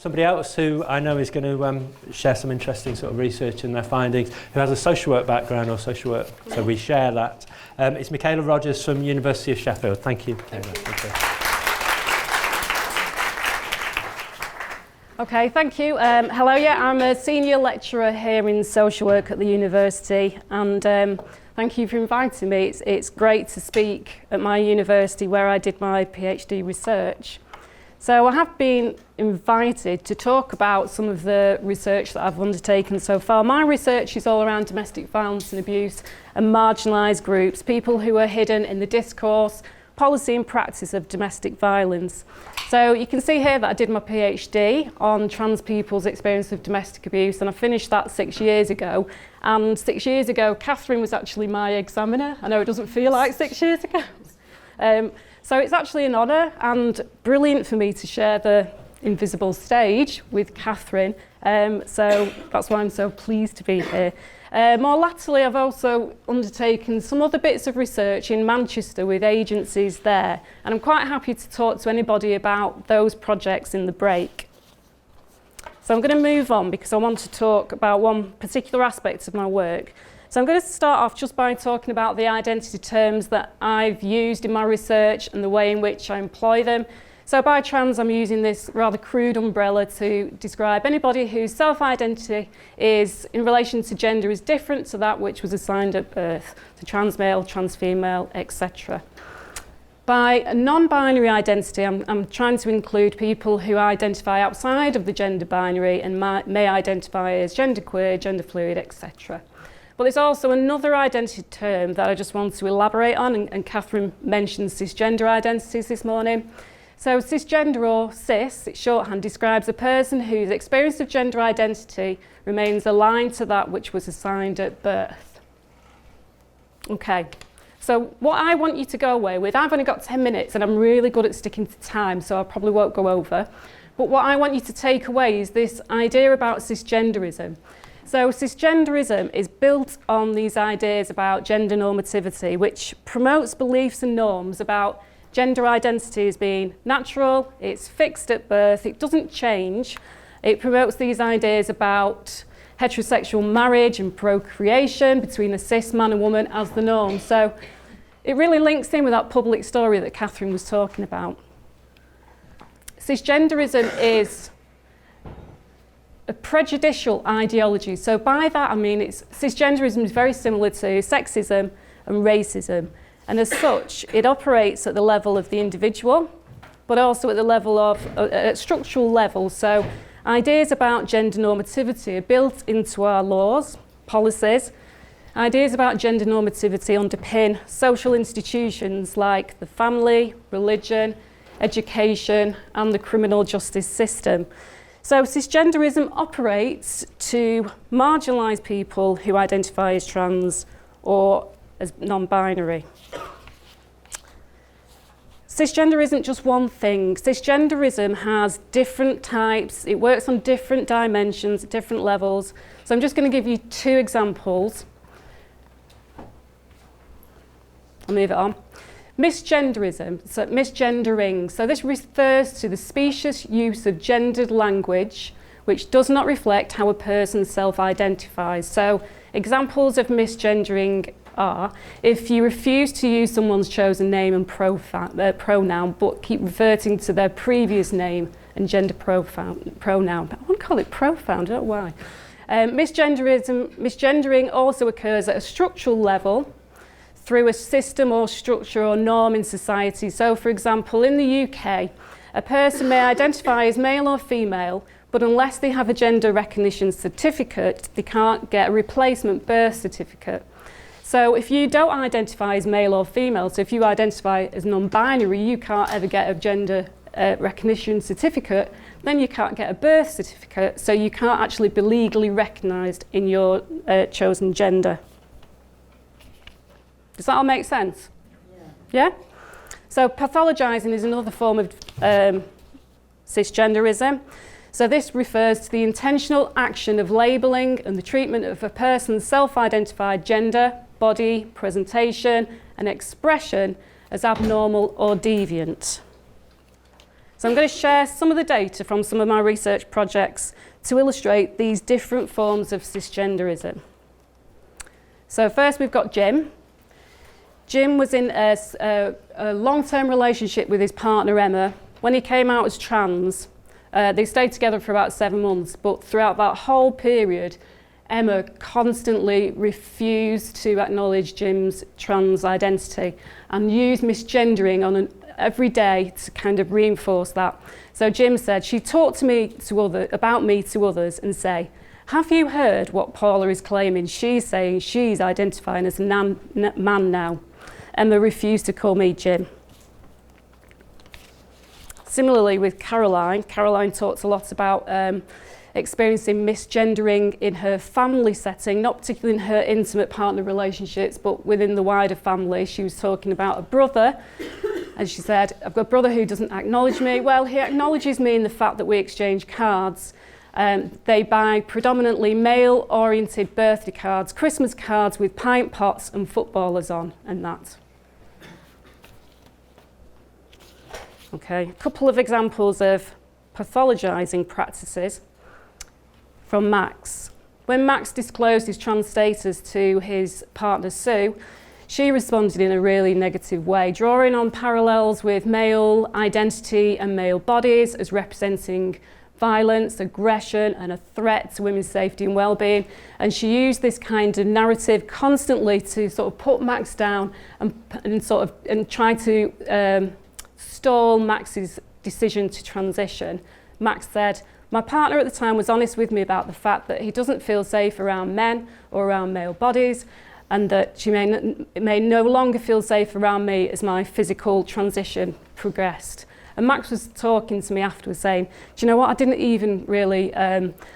Somebody else who I know is going to share some interesting sort of research in their findings, who has a social work background or social work, so we share that. It's Michaela Rogers from University of Sheffield. Thank you, Michaela. Thank you. Okay, thank you. Hello, yeah, I'm a senior lecturer here in social work at the university, and thank you for inviting me. It's great to speak at my university where I did my PhD research. So I have been invited to talk about some of the research that I've undertaken so far. My research is all around domestic violence and abuse and marginalised groups, people who are hidden in the discourse, policy and practice of domestic violence. So you can see here that I did my PhD on trans people's experience of domestic abuse, and I finished that 6 years ago. And 6 years ago, Catherine was actually my examiner. I know it doesn't feel like 6 years ago. So it's actually an honour and brilliant for me to share the invisible stage with Catherine. So that's why I'm so pleased to be here. More latterly, I've also undertaken some other bits of research in Manchester with agencies there, and I'm quite happy to talk to anybody about those projects in the break. So I'm going to move on because I want to talk about one particular aspect of my work. So I'm going to start off just by talking about the identity terms that I've used in my research and the way in which I employ them. So by trans, I'm using this rather crude umbrella to describe anybody whose self-identity is in relation to gender is different to that which was assigned at birth, so trans male, trans female, etc. By a non-binary identity, I'm trying to include people who identify outside of the gender binary and may identify as genderqueer, gender fluid, etc. But there's also another identity term that I just want to elaborate on, and Catherine mentioned cisgender identities this morning. So cisgender, or cis, it's shorthand, describes a person whose experience of gender identity remains aligned to that which was assigned at birth. Okay, so what I want you to go away with, I've only got 10 minutes and I'm really good at sticking to time, so I probably won't go over. But what I want you to take away is this idea about cisgenderism. So cisgenderism is built on these ideas about gender normativity, which promotes beliefs and norms about gender identity as being natural, it's fixed at birth, it doesn't change. It promotes these ideas about heterosexual marriage and procreation between a cis man and woman as the norm. So it really links in with that public story that Catherine was talking about. Cisgenderism is a prejudicial ideology. So by that I mean cisgenderism is very similar to sexism and racism. And as such, it operates at the level of the individual, but also at the level of at structural level. So ideas about gender normativity are built into our laws, policies. Ideas about gender normativity underpin social institutions like the family, religion, education, and the criminal justice system. So cisgenderism operates to marginalise people who identify as trans or as non-binary. Cisgender isn't just one thing. Cisgenderism has different types. It works on different dimensions, at different levels. So I'm just going to give you 2 examples. I'll move it on. Misgenderism, so misgendering. So this refers to the specious use of gendered language which does not reflect how a person self-identifies. So examples of misgendering are if you refuse to use someone's chosen name and pronoun but keep reverting to their previous name and gender pronoun. I wouldn't call it profound, I don't know why. Misgendering also occurs at a structural level through a system or structure or norm in society. So for example, in the UK, a person may identify as male or female, but unless they have a gender recognition certificate, they can't get a replacement birth certificate. So if you don't identify as male or female, so if you identify as non-binary, you can't ever get a gender recognition certificate, then you can't get a birth certificate, so you can't actually be legally recognised in your chosen gender. Does that all make sense? Yeah? So pathologizing is another form of cisgenderism. So this refers to the intentional action of labelling and the treatment of a person's self-identified gender, body, presentation and expression as abnormal or deviant. So I'm going to share some of the data from some of my research projects to illustrate these different forms of cisgenderism. So first we've got Jim. Jim was in a long-term relationship with his partner Emma. When he came out as trans, they stayed together for about 7 months, but throughout that whole period, Emma constantly refused to acknowledge Jim's trans identity and used misgendering every day to kind of reinforce that. So Jim said, she talked to me about me to others and say, have you heard what Paula is claiming? She's saying she's identifying as a man now. Emma refused to call me Jim. Similarly with Caroline, Caroline talks a lot about experiencing misgendering in her family setting, not particularly in her intimate partner relationships, but within the wider family. She was talking about a brother, and she said, I've got a brother who doesn't acknowledge me. Well, he acknowledges me in the fact that we exchange cards. They buy predominantly male-oriented birthday cards, Christmas cards with pint pots and footballers on, and that. Okay, a couple of examples of pathologizing practices from Max. When Max disclosed his trans status to his partner Sue, she responded in a really negative way, drawing on parallels with male identity and male bodies as representing violence, aggression, and a threat to women's safety and well-being. And she used this kind of narrative constantly to sort of put Max down and try to stall Max's decision to transition. Max said, my partner at the time was honest with me about the fact that he doesn't feel safe around men or around male bodies, and that she may no longer feel safe around me as my physical transition progressed. And Max was talking to me afterwards saying, do you know what, I didn't even really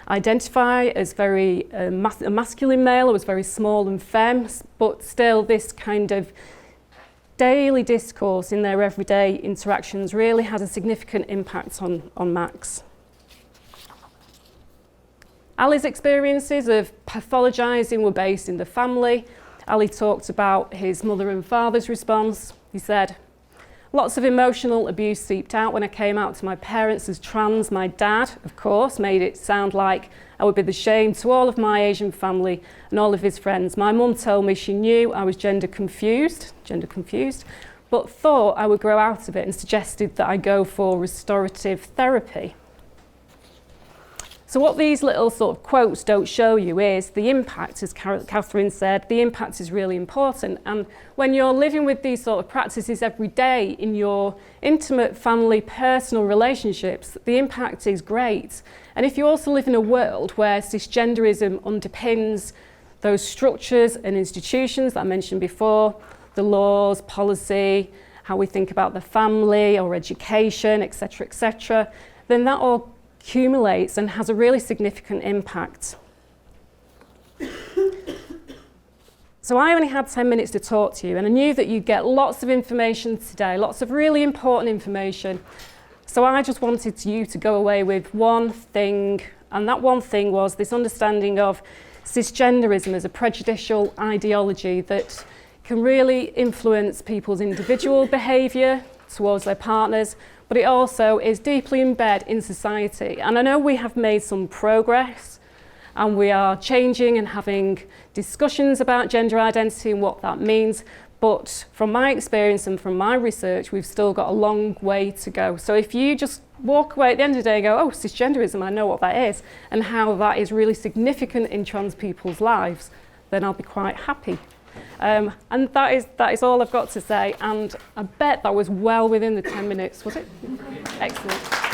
identify as very a masculine male. I was very small and femme, but still this kind of daily discourse in their everyday interactions really had a significant impact on Max. Ali's experiences of pathologizing were based in the family. Ali talked about his mother and father's response. He said, lots of emotional abuse seeped out when I came out to my parents as trans. My dad, of course, made it sound like I would be the shame to all of my Asian family and all of his friends. My mum told me she knew I was gender confused, but thought I would grow out of it and suggested that I go for restorative therapy. So what these little sort of quotes don't show you is the impact, as Catherine said, the impact is really important. And when you're living with these sort of practices every day in your intimate family, personal relationships, the impact is great. And if you also live in a world where cisgenderism underpins those structures and institutions that I mentioned before, the laws, policy, how we think about the family or education, etc., then that all accumulates and has a really significant impact. So I only had 10 minutes to talk to you, and I knew that you'd get lots of information today, lots of really important information. So I just wanted you to go away with one thing, and that one thing was this understanding of cisgenderism as a prejudicial ideology that can really influence people's individual behaviour towards their partners, but it also is deeply embedded in society. And I know we have made some progress, and we are changing and having discussions about gender identity and what that means, but from my experience and from my research, we've still got a long way to go. So if you just walk away at the end of the day and go, oh, cisgenderism, I know what that is, and how that is really significant in trans people's lives, then I'll be quite happy. And that is all I've got to say, and I bet that was well within the 10 minutes, was it? Excellent.